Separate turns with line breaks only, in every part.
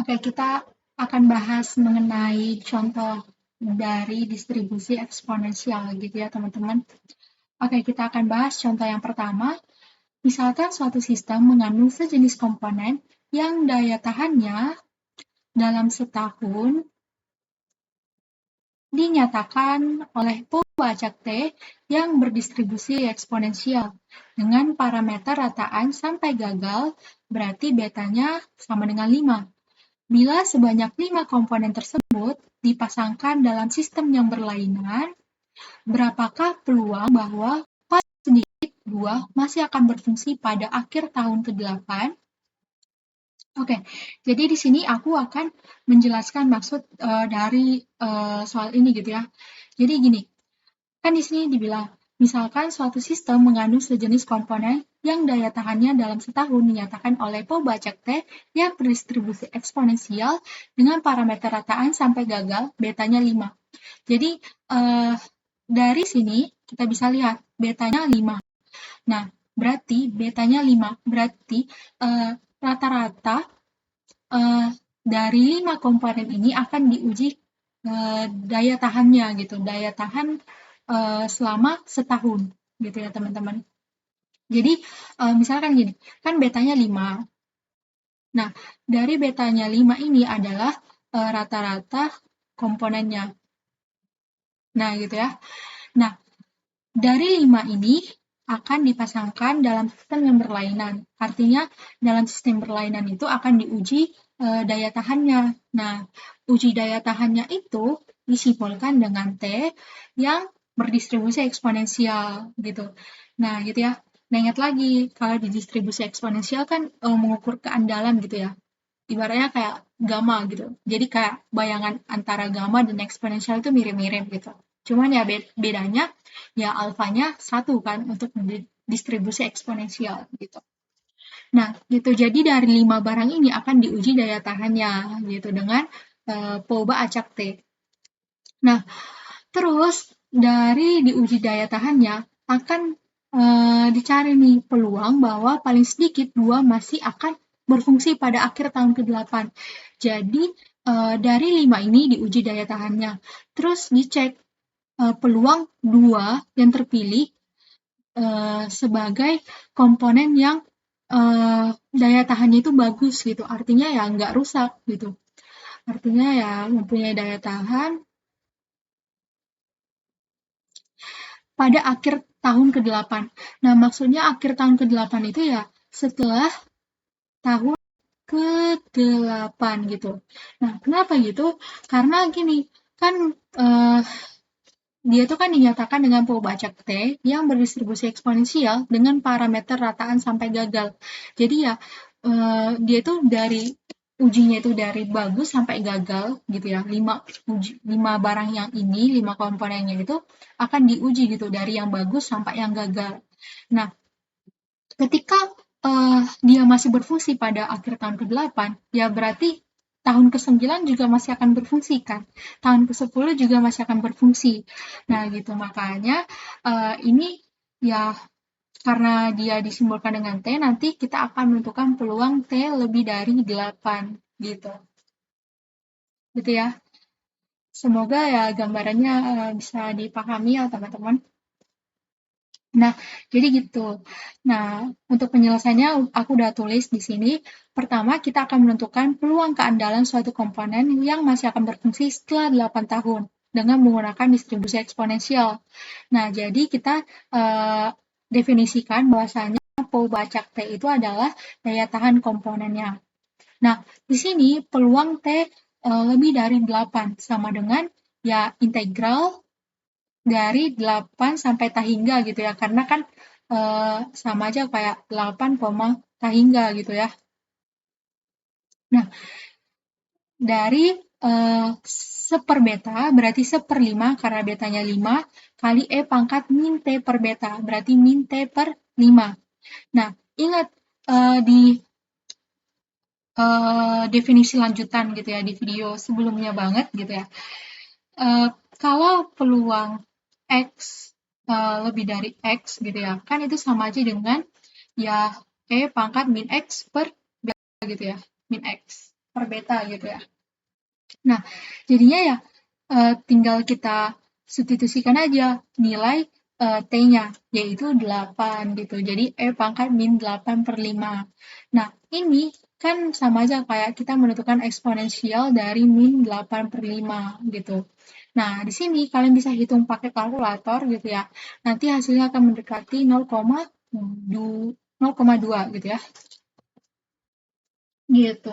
Oke, kita akan bahas mengenai contoh dari distribusi eksponensial gitu ya, teman-teman. Oke, kita akan bahas contoh yang pertama. Misalkan suatu sistem mengandung sejenis komponen yang daya tahannya dalam setahun dinyatakan oleh pembajak T yang berdistribusi eksponensial dengan parameter rataan sampai gagal, berarti betanya sama dengan 5. Bila sebanyak 5 komponen tersebut dipasangkan dalam sistem yang berlainan, berapakah peluang bahwa paling sedikit 2 masih akan berfungsi pada akhir tahun ke-8? Oke, jadi di sini aku akan menjelaskan maksud dari soal ini gitu ya. Jadi gini, kan di sini dibilang, misalkan suatu sistem mengandung sejenis komponen yang daya tahannya dalam setahun dinyatakan oleh pembajak T yang berdistribusi eksponensial dengan parameter rataan sampai gagal, betanya 5. Jadi, dari sini kita bisa lihat betanya 5. Nah, berarti betanya 5. Berarti rata-rata dari 5 komponen ini akan diuji daya tahannya gitu, daya tahan selama setahun gitu ya teman-teman. Jadi misalkan gini, kan betanya 5. Nah, dari betanya 5 ini adalah rata-rata komponennya. Nah, gitu ya. Nah, dari 5 ini akan dipasangkan dalam sistem yang berlainan. Artinya, dalam sistem berlainan itu akan diuji daya tahannya. Nah, uji daya tahannya itu disimbolkan dengan T yang berdistribusi eksponensial gitu. Nah, gitu ya. Nah, ingat lagi, kalau di distribusi eksponensial kan mengukur keandalan gitu ya. Ibaratnya kayak gamma gitu. Jadi kayak bayangan antara gamma dan eksponensial itu mirip-mirip gitu. Cuman ya bedanya ya alfanya 1 kan untuk distribusi eksponensial gitu. Nah, gitu. Jadi dari 5 barang ini akan diuji daya tahannya gitu dengan Poba acak T. Nah, terus dari diuji daya tahannya akan dicari nih peluang bahwa paling sedikit 2 masih akan berfungsi pada akhir tahun ke-8. Jadi dari 5 ini diuji daya tahannya. Terus dicek peluang 2 yang terpilih sebagai komponen yang daya tahannya itu bagus gitu. Artinya ya nggak rusak gitu. Artinya ya mempunyai daya tahan pada akhir tahun ke-8. Nah, maksudnya akhir tahun ke-8 itu ya setelah tahun ke-8 gitu. Nah, kenapa gitu? Karena gini, kan dia itu kan dinyatakan dengan pembajak T yang berdistribusi eksponensial dengan parameter rataan sampai gagal. Jadi ya, dia itu dari ujinya itu dari bagus sampai gagal gitu ya. 5 barang yang ini, 5 komponennya itu akan diuji gitu dari yang bagus sampai yang gagal. Nah, ketika dia masih berfungsi pada akhir tahun ke-8, ya berarti tahun ke-9 juga masih akan berfungsi kan. Tahun ke-10 juga masih akan berfungsi. Nah, gitu. Makanya ini ya karena dia disimbolkan dengan T, nanti kita akan menentukan peluang T lebih dari 8 gitu. Gitu ya. Semoga ya gambarannya bisa dipahami ya teman-teman. Nah, jadi gitu. Nah, untuk penyelesaiannya aku udah tulis di sini. Pertama, kita akan menentukan peluang keandalan suatu komponen yang masih akan berfungsi setelah 8 tahun dengan menggunakan distribusi eksponensial. Nah, jadi kita definisikan bahwasanya pembajak T itu adalah daya tahan komponennya. Nah, di sini peluang T lebih dari 8 sama dengan ya integral dari 8 sampai tahingga gitu ya, karena kan sama aja kayak 8, tahingga gitu ya. Nah, dari seper beta berarti 1/5 karena betanya 5 kali E pangkat min T per beta berarti min T per 5. Nah, ingat di definisi lanjutan gitu ya, di video sebelumnya banget gitu ya. Kalau peluang X lebih dari X gitu ya, kan itu sama aja dengan ya E pangkat min X per beta gitu ya, min X. per beta gitu ya. Nah, jadinya ya tinggal kita substitusikan aja nilai T-nya, yaitu 8 gitu. Jadi E pangkat min 8 per 5. Nah, ini kan sama aja kayak kita menentukan eksponensial dari min 8 per 5 gitu. Nah, di sini kalian bisa hitung pakai kalkulator gitu ya. Nanti hasilnya akan mendekati 0,2 gitu ya. Gitu.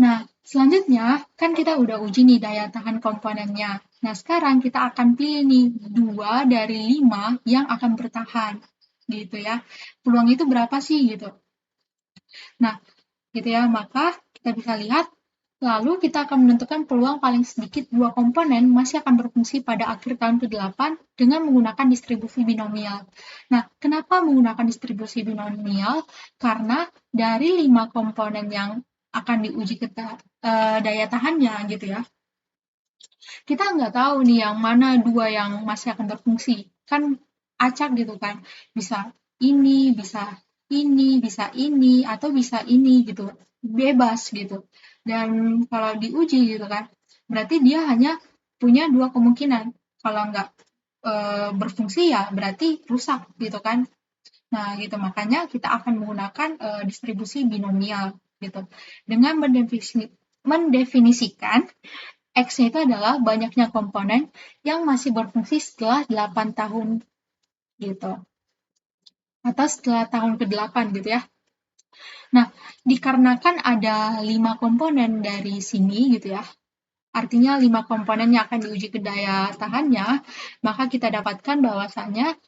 Nah, selanjutnya kan kita udah uji nih daya tahan komponennya. Nah, sekarang kita akan pilih nih 2 dari 5 yang akan bertahan. Gitu ya. Peluang itu berapa sih gitu. Nah, gitu ya. Maka kita bisa lihat lalu kita akan menentukan peluang paling sedikit dua komponen masih akan berfungsi pada akhir tahun ke-8 dengan menggunakan distribusi binomial. Nah, kenapa menggunakan distribusi binomial? Karena dari 5 komponen yang akan diuji daya tahannya gitu ya, kita nggak tahu nih yang mana dua yang masih akan berfungsi. Kan acak gitu kan. Bisa ini, bisa ini, bisa ini, atau bisa ini gitu. Bebas gitu. Dan kalau diuji gitu kan, berarti dia hanya punya dua kemungkinan. Kalau nggak berfungsi ya berarti rusak gitu kan. Nah gitu, makanya kita akan menggunakan distribusi binomial gitu. Dengan mendefinisikan X-nya itu adalah banyaknya komponen yang masih berfungsi setelah 8 tahun gitu. Atau setelah tahun ke-8 gitu ya. Nah, dikarenakan ada 5 komponen dari sini gitu ya. Artinya 5 komponen yang akan diuji ke daya tahannya, maka kita dapatkan bahwasannya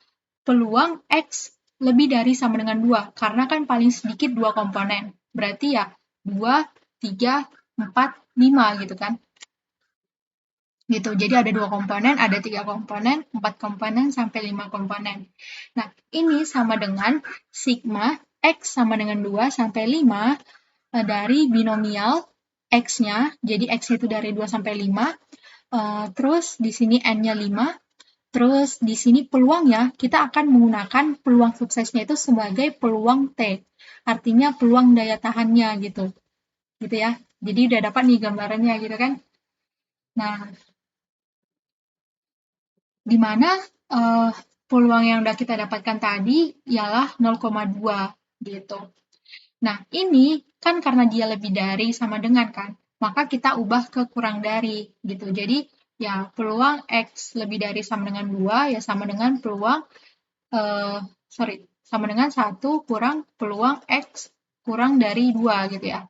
peluang X lebih dari sama dengan 2, karena kan paling sedikit 2 komponen. Berarti ya 2, 3, 4, 5 gitu kan. Gitu. Jadi ada 2 komponen, ada 3 komponen, 4 komponen, sampai 5 komponen. Nah, ini sama dengan sigma X sama dengan 2 sampai 5 dari binomial X-nya, jadi X itu dari 2 sampai 5, terus di sini N-nya 5, terus di sini peluangnya, kita akan menggunakan peluang suksesnya itu sebagai peluang T, artinya peluang daya tahannya gitu. Gitu ya. Jadi udah dapat nih gambarannya gitu kan. Nah, di mana peluang yang udah kita dapatkan tadi ialah 0,2 gitu. Nah, ini kan karena dia lebih dari sama dengan kan, maka kita ubah ke kurang dari gitu. Jadi ya peluang X lebih dari sama dengan 2 ya sama dengan peluang sama dengan 1 kurang peluang X kurang dari 2 gitu ya.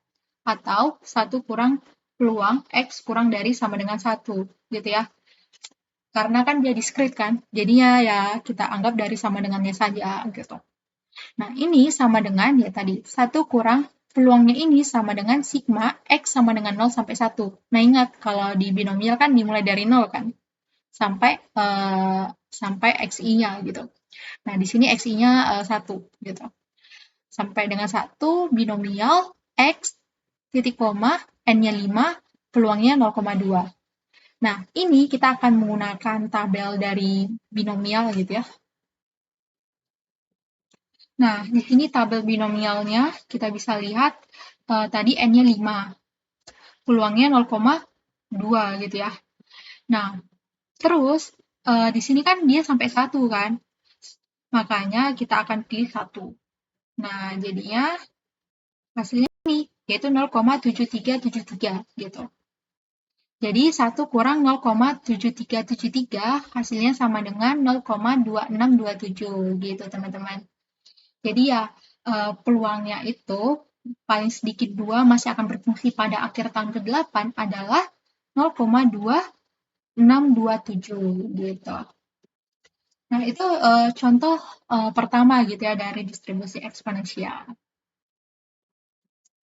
Atau 1 kurang peluang X kurang dari sama dengan 1 gitu ya. Karena kan dia diskrit kan, jadinya ya kita anggap dari sama dengannya saja gitu. Nah, ini sama dengan ya tadi, 1 kurang peluangnya ini sama dengan sigma X sama dengan 0 sampai 1. Nah, ingat kalau di binomial kan dimulai dari 0 kan, sampai XI-nya gitu. Nah, di sini XI-nya 1 gitu. Sampai dengan 1, binomial X, titik koma, N-nya 5, peluangnya 0,2. Nah, ini kita akan menggunakan tabel dari binomial gitu ya. Nah, di sini tabel binomialnya kita bisa lihat tadi N-nya 5. Peluangnya 0,2 gitu ya. Nah, terus di sini kan dia sampai 1 kan. Makanya kita akan pilih 1. Nah, jadinya hasilnya ini, yaitu 0,7373 gitu. Jadi 1 kurang 0,7373 hasilnya sama dengan 0,2627 gitu teman-teman. Jadi ya peluangnya itu paling sedikit 2 masih akan berfungsi pada akhir tahun ke-8 adalah 0,2627 gitu. Nah, itu contoh pertama gitu ya dari distribusi eksponensial.